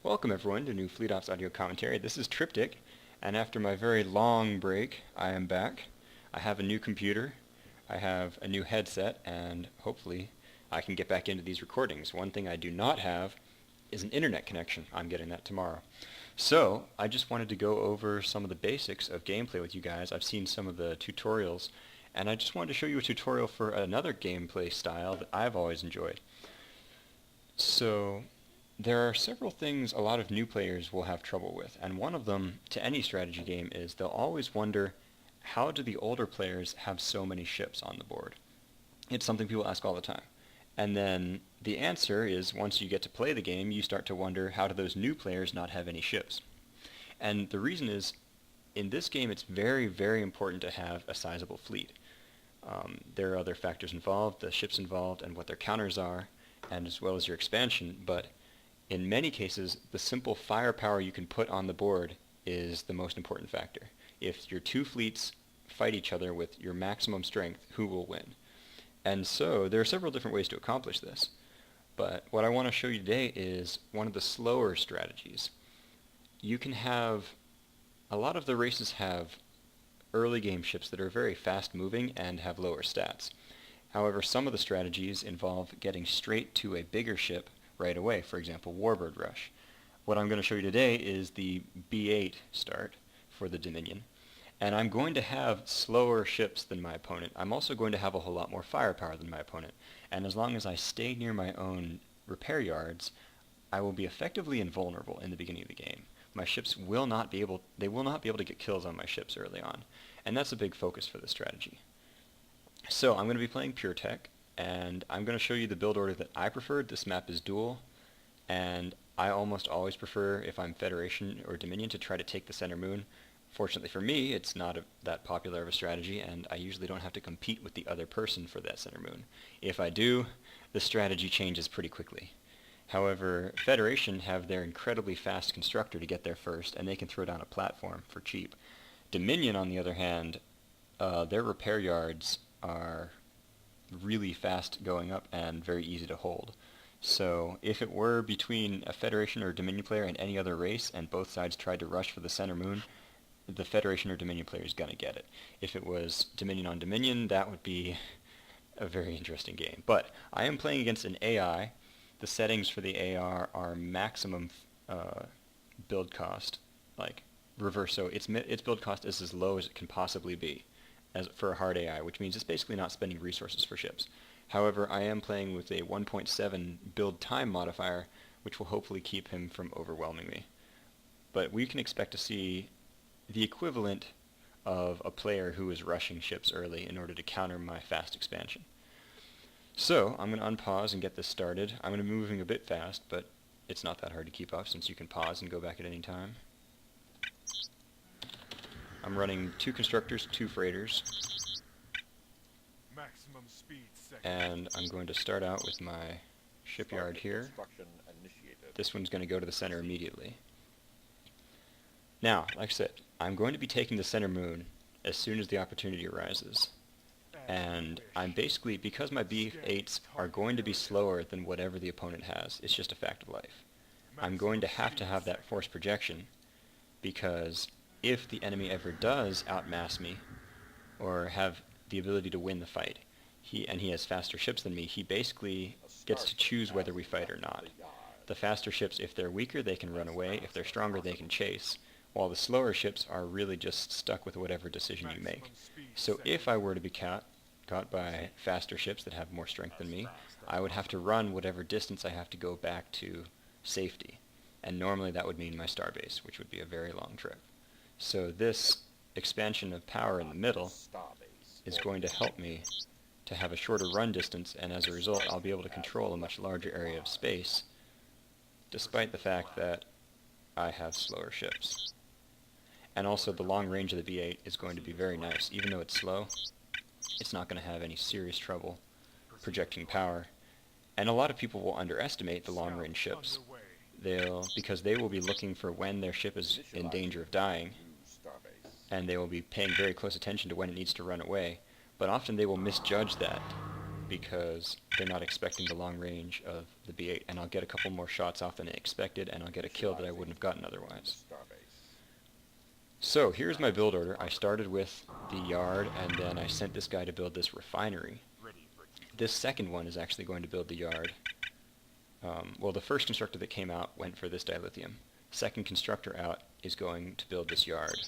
Welcome everyone to New Fleet Ops audio commentary. This is Triptych, and after my very long break, I am back. I have a new computer, I have a new headset, and hopefully I can get back into these recordings. One thing I do not have is an internet connection. I'm getting that tomorrow. So, I just wanted to go over some of the basics of gameplay with you guys. I've seen some of the tutorials, and I just wanted to show you a tutorial for another gameplay style that I've always enjoyed. So, there are several things a lot of new players will have trouble with, and one of them to any strategy game is they'll always wonder, how do the older players have so many ships on the board? It's something people ask all the time. And then the answer is, once you get to play the game, you start to wonder, how do those new players not have any ships? And the reason is, in this game it's very, very important to have a sizable fleet. There are other factors involved, the ships involved, and what their counters are, and as well as your expansion, but in many cases, the simple firepower you can put on the board is the most important factor. If your two fleets fight each other with your maximum strength, who will win? And so there are several different ways to accomplish this. But what I want to show you today is one of the slower strategies. You can have, a lot of the races have early game ships that are very fast moving and have lower stats. However, some of the strategies involve getting straight to a bigger ship right away, for example, Warbird Rush. What I'm going to show you today is the B8 start for the Dominion, and I'm going to have slower ships than my opponent. I'm also going to have a whole lot more firepower than my opponent, and as long as I stay near my own repair yards, I will be effectively invulnerable in the beginning of the game. My ships will not be able to get kills on my ships early on, and that's a big focus for this strategy. So I'm going to be playing PureTech, and I'm going to show you the build order that I preferred. This map is dual, and I almost always prefer, if I'm Federation or Dominion, to try to take the center moon. Fortunately for me, it's not that popular of a strategy, and I usually don't have to compete with the other person for that center moon. If I do, the strategy changes pretty quickly. However, Federation have their incredibly fast constructor to get there first, and they can throw down a platform for cheap. Dominion, on the other hand, their repair yards are really fast going up and very easy to hold. So if it were between a Federation or Dominion player and any other race, and both sides tried to rush for the center moon, the Federation or Dominion player is going to get it. If it was Dominion on Dominion, that would be a very interesting game. But I am playing against an AI. The settings for the AI are maximum build cost, like reverse. So its build cost is as low as it can possibly be as for a hard AI, which means it's basically not spending resources for ships. However, I am playing with a 1.7 build time modifier, which will hopefully keep him from overwhelming me. But we can expect to see the equivalent of a player who is rushing ships early in order to counter my fast expansion. So I'm going to unpause and get this started. I'm going to be moving a bit fast, but it's not that hard to keep up since you can pause and go back at any time. I'm running 2 constructors, 2 freighters, Maximum speed and I'm going to start out with my shipyard here. This one's going to go to the center immediately. Now, like I said, I'm going to be taking the center moon as soon as the opportunity arises. And I'm basically, because my B8s are going to be slower than whatever the opponent has, it's just a fact of life. I'm going to have that force projection, because if the enemy ever does outmass me, or have the ability to win the fight, he has faster ships than me, he basically gets to choose whether we fight or not. The faster ships, if they're weaker, they can run away. If they're stronger, they can chase. While the slower ships are really just stuck with whatever decision you make. So if I were to be caught by faster ships that have more strength than me, I would have to run whatever distance I have to go back to safety. And normally that would mean my starbase, which would be a very long trip. So this expansion of power in the middle is going to help me to have a shorter run distance, and as a result I'll be able to control a much larger area of space, despite the fact that I have slower ships. And also the long range of the B8 is going to be very nice. Even though it's slow, it's not going to have any serious trouble projecting power. And a lot of people will underestimate the long range ships. Because they will be looking for when their ship is in danger of dying, and they will be paying very close attention to when it needs to run away, but often they will misjudge that because they're not expecting the long range of the B8, and I'll get a couple more shots off than I expected, and I'll get a kill that I wouldn't have gotten otherwise. So here's my build order. I started with the yard, and then I sent this guy to build this refinery. This second one is actually going to build the yard. Well, the first constructor that came out went for this dilithium. Second constructor out is going to build this yard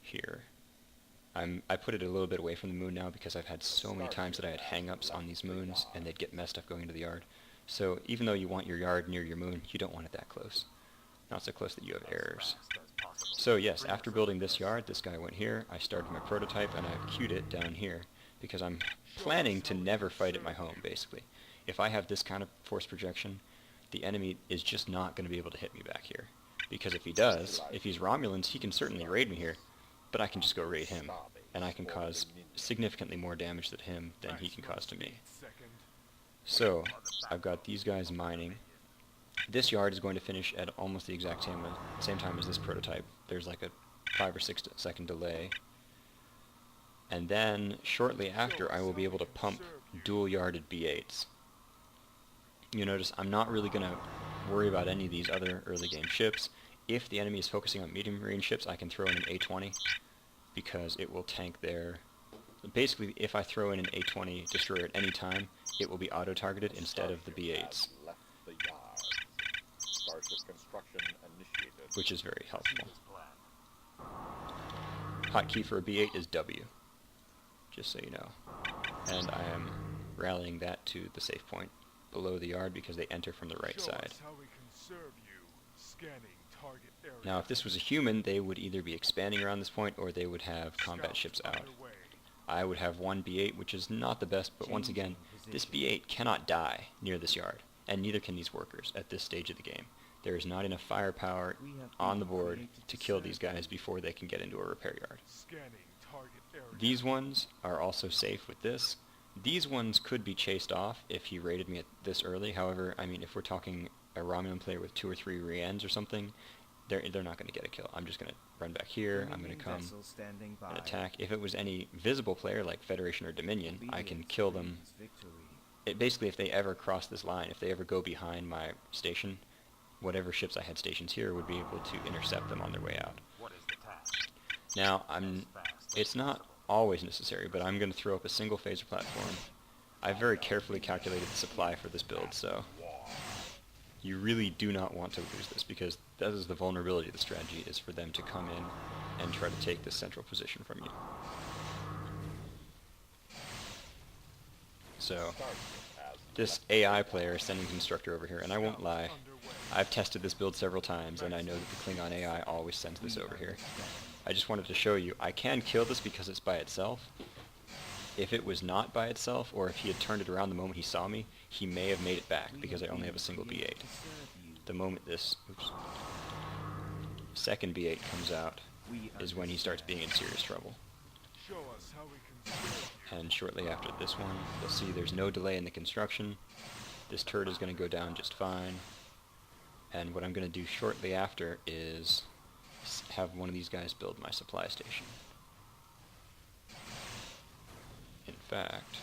here. I put it a little bit away from the moon now because I've had so many times that I had hang-ups on these moons and they'd get messed up going into the yard. So even though you want your yard near your moon, you don't want it that close. Not so close that you have errors. So yes, after building this yard, this guy went here. I started my prototype and I've queued it down here because I'm planning to never fight at my home, basically. If I have this kind of force projection, the enemy is just not going to be able to hit me back here. Because if he does, if he's Romulans, he can certainly raid me here, but I can just go raid him, and I can cause significantly more damage to him than he can cause to me. So, I've got these guys mining. This yard is going to finish at almost the exact same time as this prototype. There's like a 5 or 6 second delay. And then, shortly after, I will be able to pump dual-yarded B8s. You notice I'm not really going to worry about any of these other early game ships. If the enemy is focusing on medium range ships, I can throw in an A-20 because it will tank their... Basically, if I throw in an A-20 destroyer at any time, it will be auto-targeted instead of the B8s, which is very helpful. Hotkey for a B8 is W, just so you know. And I am rallying that to the safe point below the yard because they enter from the right side. Now if this was a human, they would either be expanding around this point or they would have combat ships out. I would have one B8, which is not the best, but once again, this B8 cannot die near this yard, and neither can these workers at this stage of the game. There is not enough firepower on the board to kill these guys before they can get into a repair yard. These ones are also safe with this. These ones could be chased off if he raided me at this early. However, I mean, if we're talking a Romulan player with 2 or 3 Rians or something, they're not going to get a kill. I'm just going to run back here. I'm going to come and attack. If it was any visible player like Federation or Dominion, I can kill them. Basically, if they ever cross this line, if they ever go behind my station, whatever ships I had stations here would be able to intercept them on their way out. Now, it's not always necessary, but I'm going to throw up a single phaser platform. I've very carefully calculated the supply for this build, so you really do not want to lose this, because that is the vulnerability of the strategy, is for them to come in and try to take this central position from you. So, this AI player is sending constructor over here, and I won't lie, I've tested this build several times, and I know that the Klingon AI always sends this over here. I just wanted to show you, I can kill this because it's by itself. If it was not by itself, or if he had turned it around the moment he saw me, he may have made it back, because I only have a single B8. The moment this second B8 comes out is when he starts being in serious trouble. And shortly after this one, you'll see there's no delay in the construction. This turret is going to go down just fine. And what I'm going to do shortly after is have one of these guys build my supply station. In fact,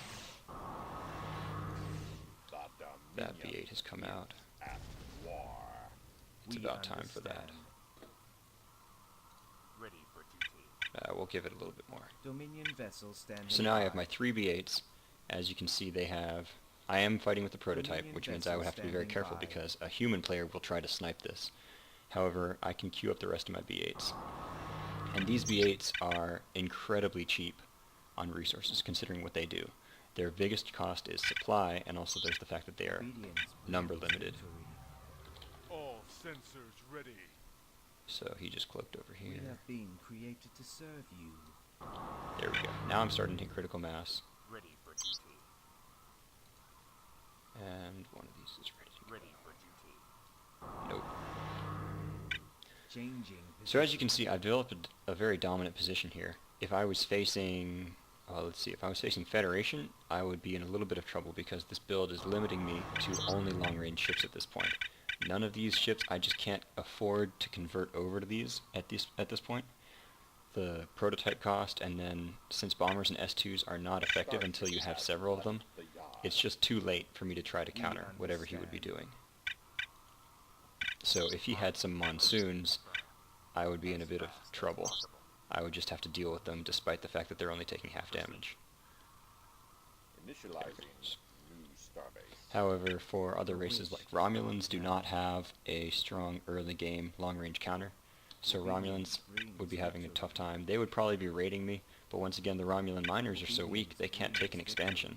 that B8 has come out. It's about time for that. We'll give it a little bit more. So now I have my 3 B8s. As you can see, they have... I am fighting with the prototype, which means I would have to be very careful because a human player will try to snipe this. However, I can queue up the rest of my B8s. And these B8s are incredibly cheap on resources, considering what they do. Their biggest cost is supply, and also there's the fact that they are number limited. All sensors ready. So he just cloaked over here. We have been created to serve you. There we go. Now I'm starting to hit critical mass. Ready for duty. And one of these is ready to go. Ready for duty. Nope. Changing. So as you can see, I've developed a very dominant position here. If I was facing, let's see, if I was facing Federation, I would be in a little bit of trouble because this build is limiting me to only long-range ships at this point. None of these ships, I just can't afford to convert over to these at this point. The prototype cost, and then since bombers and S2s are not effective until you have several of them, it's just too late for me to try to counter whatever he would be doing. So if he had some monsoons, I would be in a bit of trouble. I would just have to deal with them despite the fact that they're only taking half damage. Initializing new starbase. However, for other races like Romulans do not have a strong early game long-range counter, so Romulans would be having a tough time. They would probably be raiding me, but once again the Romulan miners are so weak they can't take an expansion.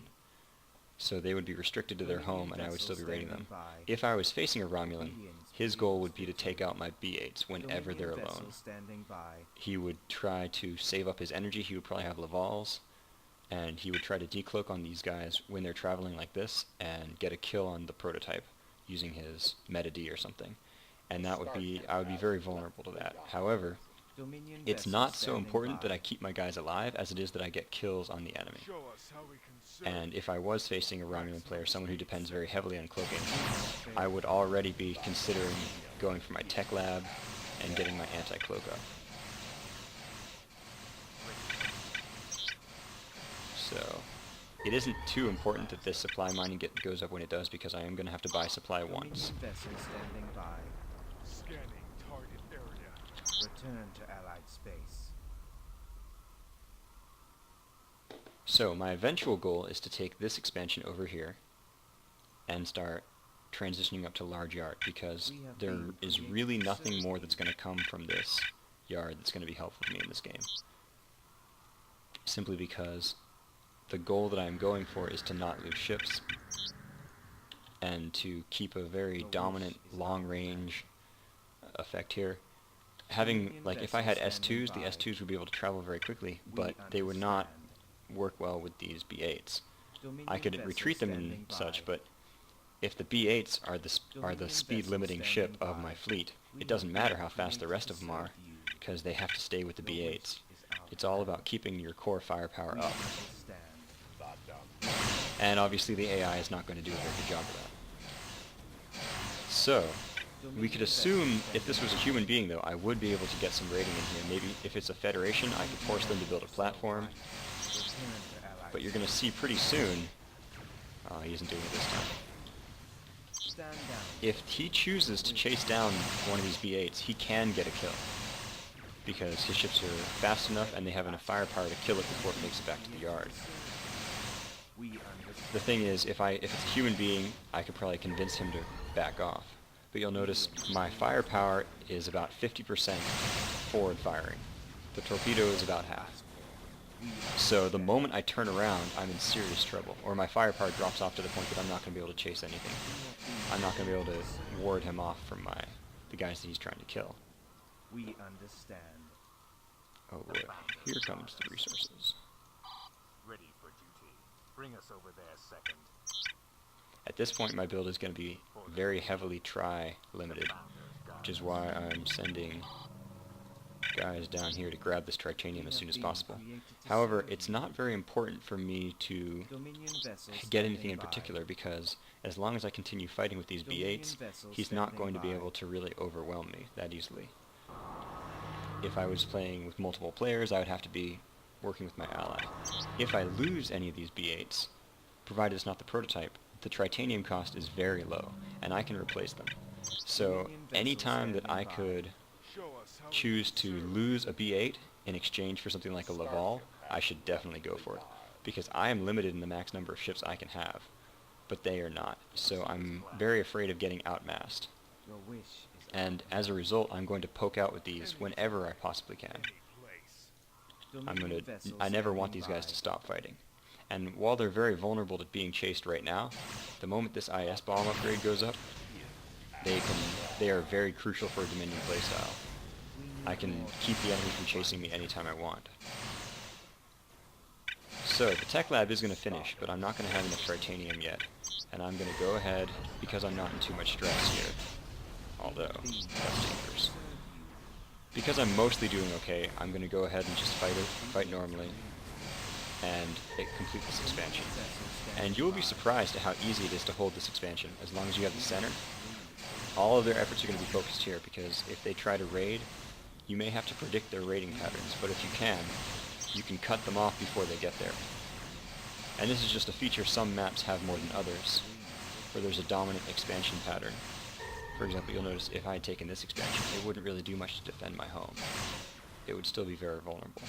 So they would be restricted to their home and I would still be raiding them. If I was facing a Romulan, his goal would be to take out my B8s whenever they're alone. He would try to save up his energy, he would probably have Lavals, and he would try to decloak on these guys when they're traveling like this and get a kill on the prototype using his Meta D or something. And that would be, I would be very vulnerable to that. However, it's not so important that I keep my guys alive as it is that I get kills on the enemy. Show us how we can serve. And if I was facing a Romulan player, someone who depends very heavily on cloaking, I would already be considering going for my tech lab and getting my anti-cloak up. So it isn't too important that this supply mining goes up when it does, because I am going to have to buy supply once. Vessel standing by. Scanning target area. Return to Allied space. So my eventual goal is to take this expansion over here and start transitioning up to large yard, because there is really nothing more that's going to come from this yard that's going to be helpful to me in this game. Simply because the goal that I'm going for is to not lose ships and to keep a very dominant long-range effect here. Having, like, if I had S2s, the S2s would be able to travel very quickly, but they would not work well with these B8s. I could retreat them and such, but if the B8s are the speed limiting ship of my fleet, it doesn't matter how fast the rest of them are, because they have to stay with the B8s. It's all about keeping your core firepower up. And obviously the AI is not going to do a very good job of that. So, we could assume if this was a human being, though, I would be able to get some raiding in here. Maybe if it's a Federation, I could force them to build a platform. But you're going to see pretty soon... he isn't doing it this time. If he chooses to chase down one of these B8s, he can get a kill. Because his ships are fast enough and they have enough firepower to kill it before it makes it back to the yard. The thing is, if it's a human being, I could probably convince him to back off. But you'll notice my firepower is about 50% forward firing. The torpedo is about half. So the moment I turn around, I'm in serious trouble. Or my firepower drops off to the point that I'm not going to be able to chase anything. I'm not going to be able to ward him off from the guys that he's trying to kill. We understand. Oh boy, here comes the resources. Ready for duty. Bring us over there second. At this point, my build is going to be very heavily tri-limited, which is why I'm sending guys down here to grab this tritanium as soon as possible. However, it's not very important for me to get anything in particular, because as long as I continue fighting with these B8s, he's not going to be able to really overwhelm me that easily. If I was playing with multiple players, I would have to be working with my ally. If I lose any of these B8s, provided it's not the prototype, the tritanium cost is very low, and I can replace them. So anytime that I could Show us how choose to lose a B8 in exchange for something like a Laval, I should definitely go for it, because I am limited in the max number of ships I can have, but they are not. So I'm very afraid of getting outmassed. Your wish is And as a result, I'm going to poke out with these whenever I possibly can. any place. I never want these guys to stop fighting. And while they're very vulnerable to being chased right now, the moment this IS bomb upgrade goes up, they are very crucial for a Dominion playstyle. I can keep the enemy from chasing me anytime I want. So the tech lab is going to finish, but I'm not going to have enough tritanium yet. And I'm going to go ahead, because I'm not in too much stress here. Although, that's dangerous. Because I'm mostly doing okay, I'm going to go ahead and just fight normally, and complete this expansion. And you'll be surprised at how easy it is to hold this expansion, as long as you have the center. All of their efforts are going to be focused here, because if they try to raid, you may have to predict their raiding patterns, but if you can cut them off before they get there. And this is just a feature some maps have more than others, where there's a dominant expansion pattern. For example, you'll notice if I had taken this expansion, it wouldn't really do much to defend my home. It would still be very vulnerable.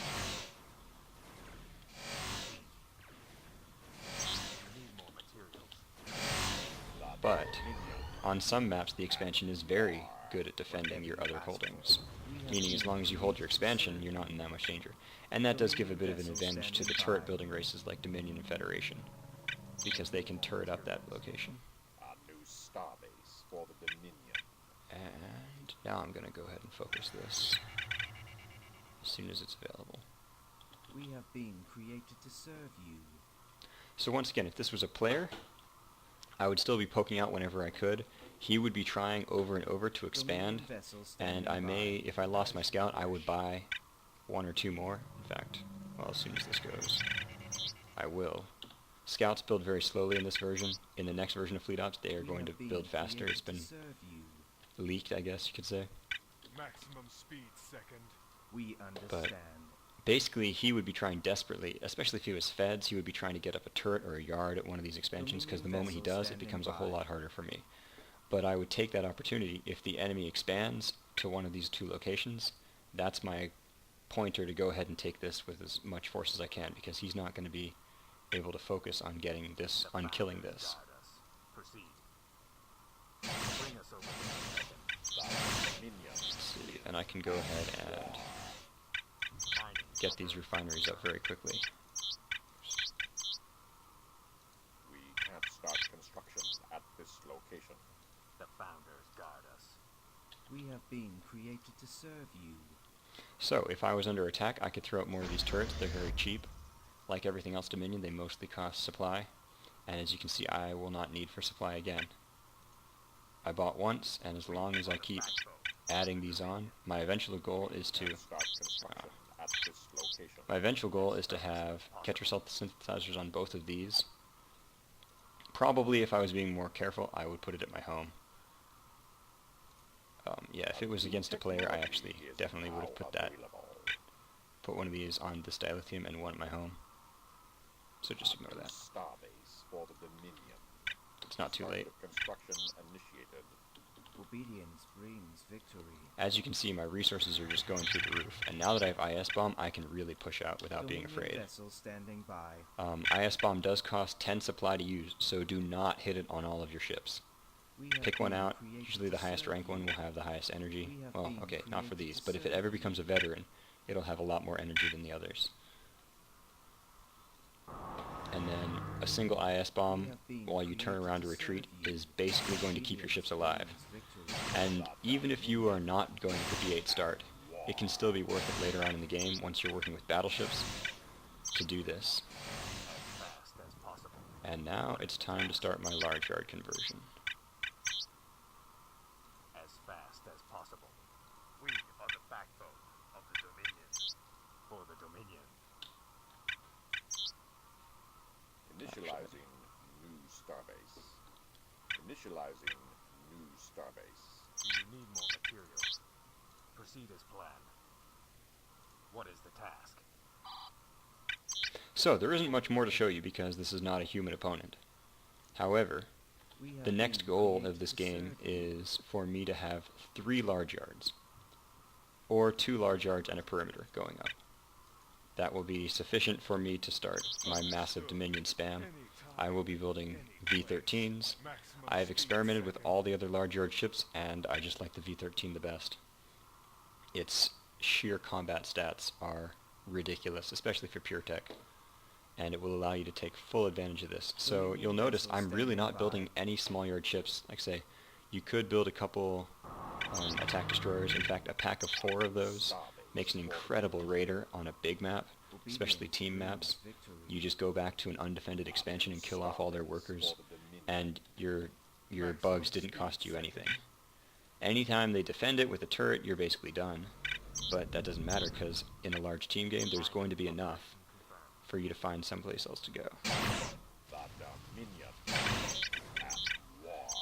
But on some maps, the expansion is very good at defending your other holdings, meaning as long as you hold your expansion, you're not in that much danger. And that does give a bit of an advantage to the turret building races like Dominion and Federation, because they can turret up that location. A new starbase for the Dominion. And now I'm going to go ahead and focus this as soon as it's available. We have been created to serve you. So once again, if this was a player, I would still be poking out whenever I could. He would be trying over and over to expand, and I may, if I lost my scout, I would buy one or two more. In fact, well, as soon as this goes, I will. Scouts build very slowly in this version. In the next version of Fleet Ops, they are going to build faster. It's been leaked, I guess you could say. Maximum speed second. We understand. Basically, he would be trying desperately, especially if he was feds, he would be trying to get up a turret or a yard at one of these expansions, because the moment he does, it becomes a whole lot harder for me. But I would take that opportunity. If the enemy expands to one of these two locations, that's my pointer to go ahead and take this with as much force as I can, because he's not going to be able to focus on getting this, on killing this. Proceed. Bring us over there. Let's see, and I can go ahead and get these refineries up very quickly. We can't start construction at this location. The founders guard us. We have been created to serve you. So, if I was under attack, I could throw up more of these turrets. They're very cheap. Like everything else Dominion, they mostly cost supply. And as you can see, I will not need for supply again. I bought once, and as long as I keep adding these on, my eventual goal is to Start construction at this location. my eventual goal is to have Ketracel synthesizers on both of these. Probably, if I was being more careful, I would put it at my home. Yeah, if it was against a player, I actually definitely would have put one of these on this dilithium and one at my home. So just ignore that. Starbase for the Dominion. It's not too late. Construction initiated. Obedience brings victory. As you can see, my resources are just going through the roof, and now that I have IS Bomb, I can really push out without being afraid. Vessel standing by. IS Bomb does cost 10 supply to use, so do not hit it on all of your ships. Pick one out. Usually the highest rank one will have the highest energy. Well, okay, not for these, but if it ever becomes a veteran, it'll have a lot more energy than the others. And then a single IS bomb, while you turn around to retreat, is basically going to keep your ships alive. And even if you are not going for B8 start, it can still be worth it later on in the game, once you're working with battleships, to do this. Fast as possible. And now it's time to start my large yard conversion. As fast as possible. We are the backbone of the Dominion. For the Dominion. Initializing new starbase. Initializing new starbase. Do you need more materials? Proceed as planned. What is the task? So, there isn't much more to show you because this is not a human opponent. However, the next goal of this game is for me to have 3 large yards, or 2 large yards and a perimeter going up. That will be sufficient for me to start my massive Dominion spam. I will be building V-13s. I have experimented with all the other large yard ships, and I just like the V-13 the best. Its sheer combat stats are ridiculous, especially for pure tech, and it will allow you to take full advantage of this. So you'll notice I'm really not building any small yard ships. Like I say, you could build a couple attack destroyers. In fact, a pack of 4 of those makes an incredible raider on a big map, especially team maps. You just go back to an undefended expansion and kill off all their workers, and your bugs didn't cost you anything. Anytime they defend it with a turret, you're basically done. But that doesn't matter, because in a large team game, there's going to be enough for you to find someplace else to go.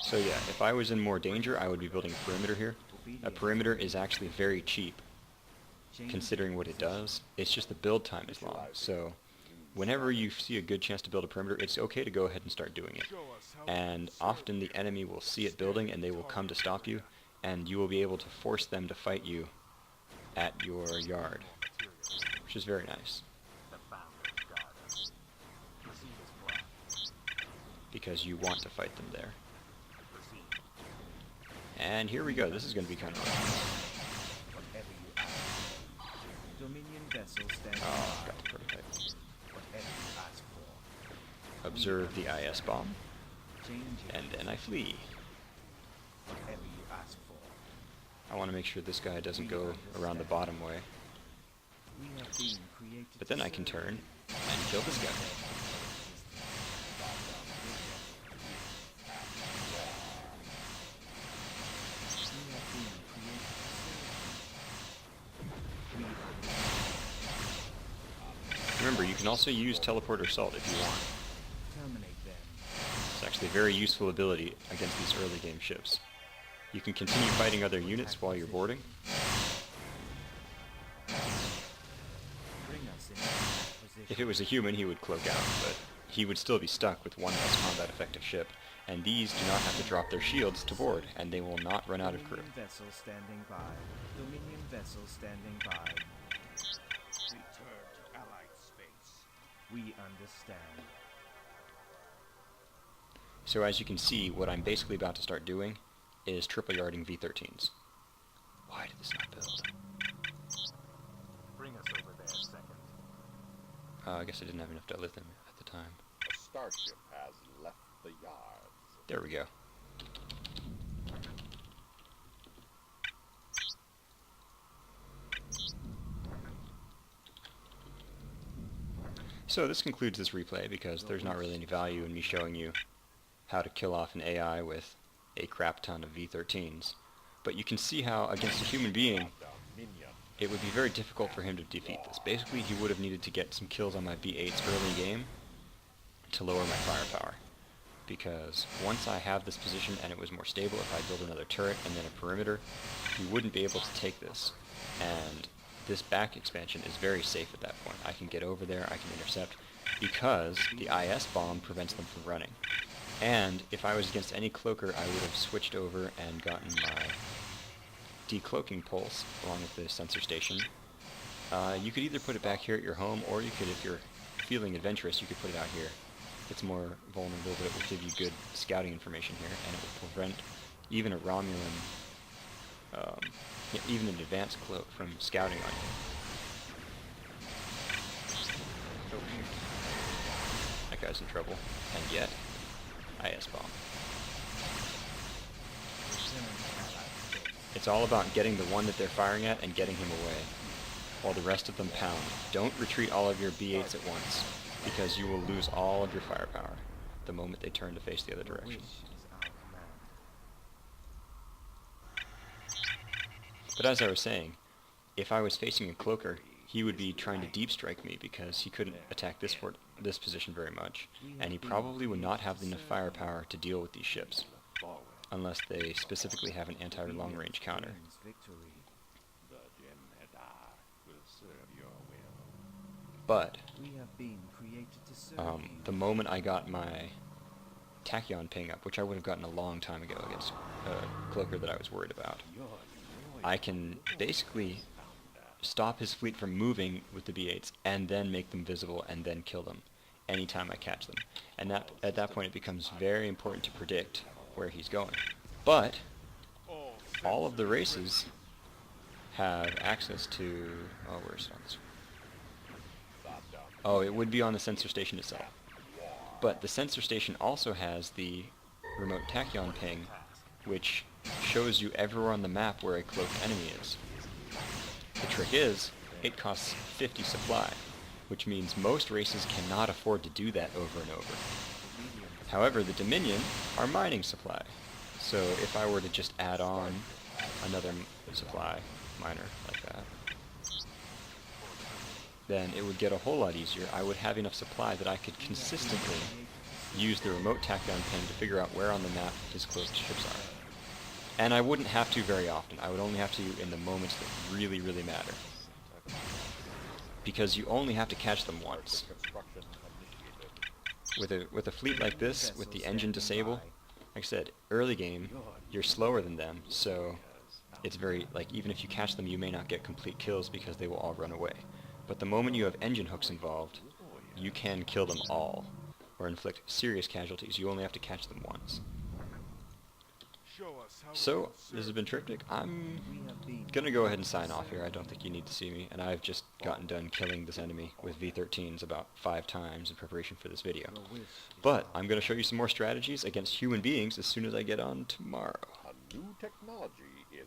So yeah, if I was in more danger, I would be building a perimeter here. A perimeter is actually very cheap, considering what it does. It's just the build time is long. So whenever you see a good chance to build a perimeter, it's okay to go ahead and start doing it. And often the enemy will see it building and they will come to stop you, and you will be able to force them to fight you at your yard, which is very nice, The Founder's Garden. Proceed as planned. because you want to fight them there. Proceed. And here we go, this is going to be kind of rough. Whatever you ask. Dominion vessel standing Oh, by. got the prototype. Whatever you ask for. Observe the IS bomb, Change it. and then I flee. Whatever you ask for. I want to make sure this guy doesn't go around the bottom way. We have been created But then to I can serve turn you. and kill this guy. We have been created to serve you. We Remember, you can also use Teleporter Assault if you want. terminate them. It's actually a very useful ability against these early game ships. You can continue fighting other units while you're boarding. Bring us in position. If it was a human, he would cloak out, but he would still be stuck with one less combat effective ship. And these do not have to drop their shields to board, and they will not run out of crew. Dominion vessel standing by. Dominion vessel standing by. Return to Allied space. We understand. So as you can see, what I'm basically about to start doing is triple yarding V-13s. Why did this not build? Bring us over there second. I guess I didn't have enough dilithium at the time. A starship has left the yards. There we go. So this concludes this replay because there's not really any value in me showing you how to kill off an AI with a crap ton of V-13s. But you can see how against a human being Dominion. it would be very difficult for him to defeat this. Basically, he would have needed to get some kills on my B8s early game to lower my firepower. Because once I have this position and it was more stable, if I build another turret and then a perimeter, he wouldn't be able to take this. And this back expansion is very safe at that point. I can get over there, I can intercept, because the IS bomb prevents them from running. And if I was against any cloaker, I would have switched over and gotten my decloaking pulse along with the sensor station. You could either put it back here at your home, or you could, if you're feeling adventurous, you could put it out here. It's more vulnerable, but it will give you good scouting information here, and it will prevent even a Romulan, even an advanced cloak from scouting on you. Oh shoot. That guy's in trouble. And yet, IS bomb. Return to Allied space. It's all about getting the one that they're firing at and getting him away, while the rest of them pound. Don't retreat all of your B8s at once, because you will lose all of your firepower the moment they turn to face the other Your direction. wish is our command. But as I was saying, if I was facing a cloaker, he would be trying to deep strike me because he couldn't attack this position very much, and he probably would not have enough firepower to deal with these ships, Forward. unless they specifically have an anti-long range counter. Wins victory. The Jem'Hadar will serve your will. But We have been created to serve you. the moment I got my tachyon ping up, which I would have gotten a long time ago against a cloaker that I was worried about, Your I can basically stop his fleet from moving with the B8s and then make them visible and then kill them anytime I catch them. And that at that point it becomes very important to predict where he's going. But all of the races have access to... Oh, where's it on this? Oh, it would be on the sensor station itself. But the sensor station also has the remote tachyon ping, which shows you everywhere on the map where a cloaked enemy is. The trick is, it costs 50 supply, which means most races cannot afford to do that over and over. However, the Dominion are mining supply, so if I were to just add on another supply miner like that, then it would get a whole lot easier. I would have enough supply that I could consistently use the remote tachyon ping to figure out where on the map his closed ships are. And I wouldn't have to very often. I would only have to in the moments that really, really matter. because you only have to catch them once. Construction initiated. With a fleet like this, with the engine disable, like I said, early game, you're slower than them, so it's very, like, even if you catch them, you may not get complete kills because they will all run away. But the moment you have engine hooks involved, you can kill them all, or inflict serious casualties. You only have to catch them once. So, this has been Triptych. I'm We have been gonna go ahead and sign off here. I don't think you need to see me, and I've just gotten done killing this enemy with V-13s about 5 times in preparation for this video. your wish is But I'm gonna show you some more strategies against human beings as soon as I get on tomorrow. A new technology is